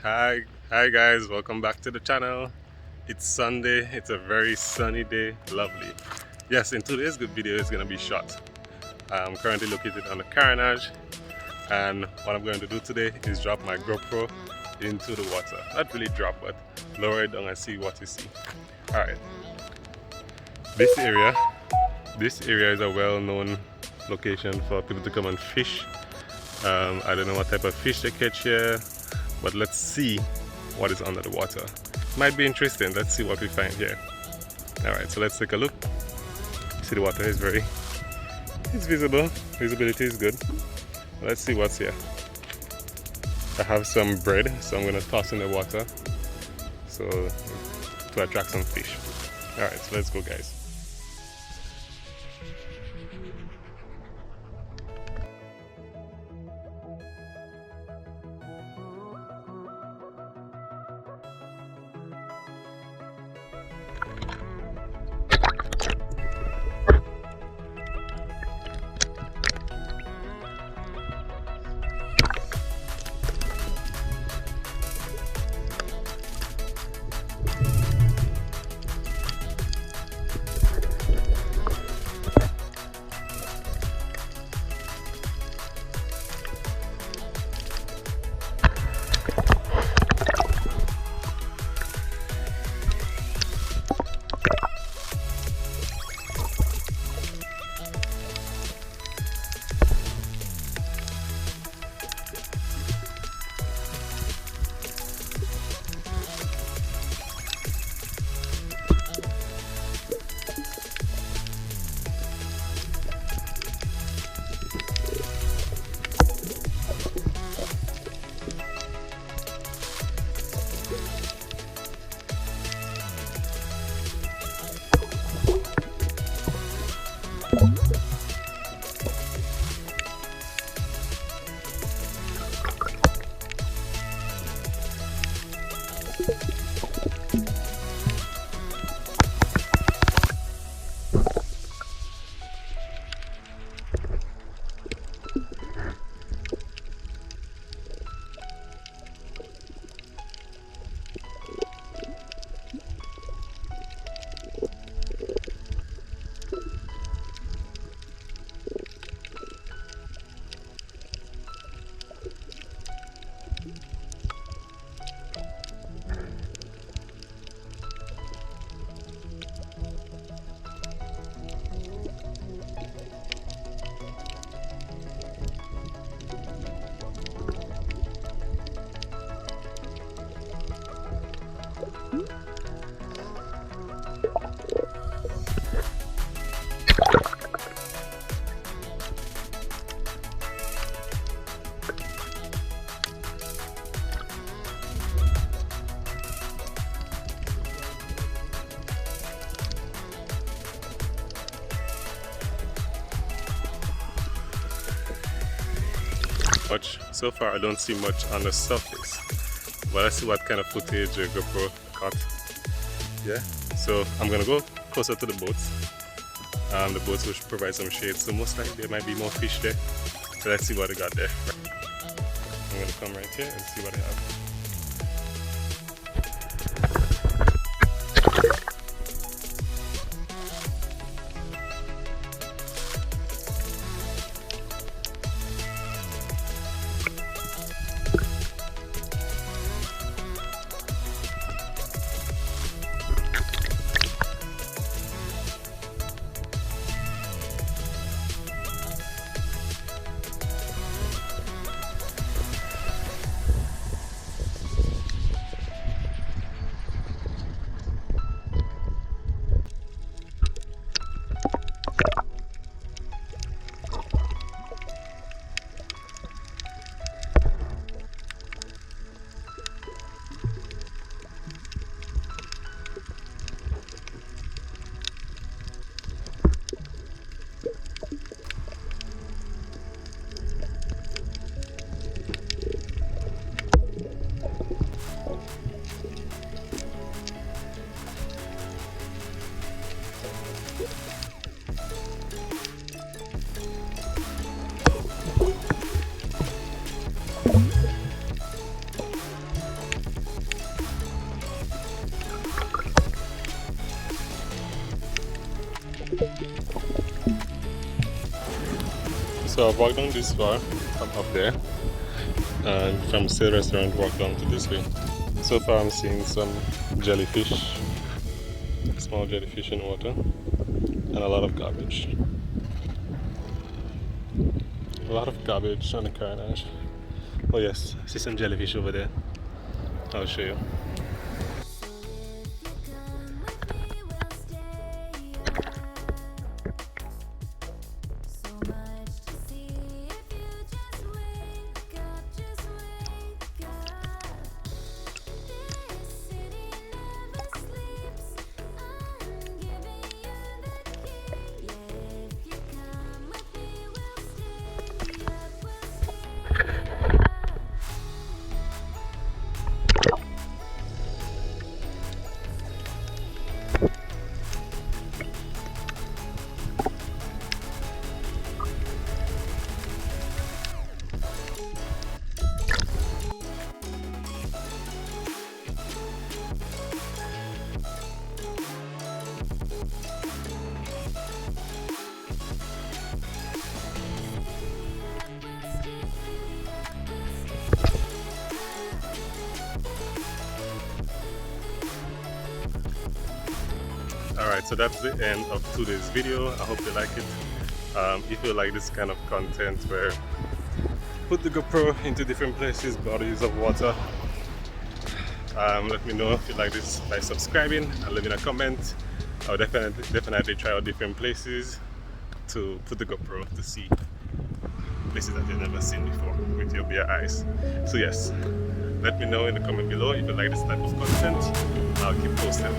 Hi guys, welcome back to the channel. It's Sunday, it's a very sunny day, lovely. Yes, in today's good video is going to be shot. I'm currently located on the Carenage, and what I'm going to do today is drop my GoPro into the water. Not really drop, but lower it down and see what you see. Alright, this area is a well-known location for people to come and fish. I don't know what type of fish they catch here, but let's see what is under the water. Might be interesting. Let's see what we find here. Alright, so let's take a look. See, the water is it's visible. Visibility is good. Let's see what's here. I have some bread, so I'm gonna toss in the water to attract some fish. Alright, so let's go, guys. Much so far, I don't see much on the surface, but let's see what kind of footage your GoPro caught. Yeah, so I'm gonna go closer to the boats. The boats will provide some shade, so most likely there might be more fish there. So let's see what I got there. I'm gonna come right here and see what I have. So I've walked down this far, I'm up there, and from Sail Restaurant walk down to this way. So far I'm seeing some jellyfish, small jellyfish in water, and a lot of garbage. A lot of garbage on the Carenage. Oh yes, I see some jellyfish over there. I'll show you. Alright, so that's the end of today's video. I hope you like it. If you like this kind of content where put the GoPro into different places, bodies of water, let me know if you like this by subscribing and leaving a comment. I'll definitely try out different places to put the GoPro to see places that you've never seen before with your bare eyes. So yes, let me know in the comment below if you like this type of content. I'll keep posting.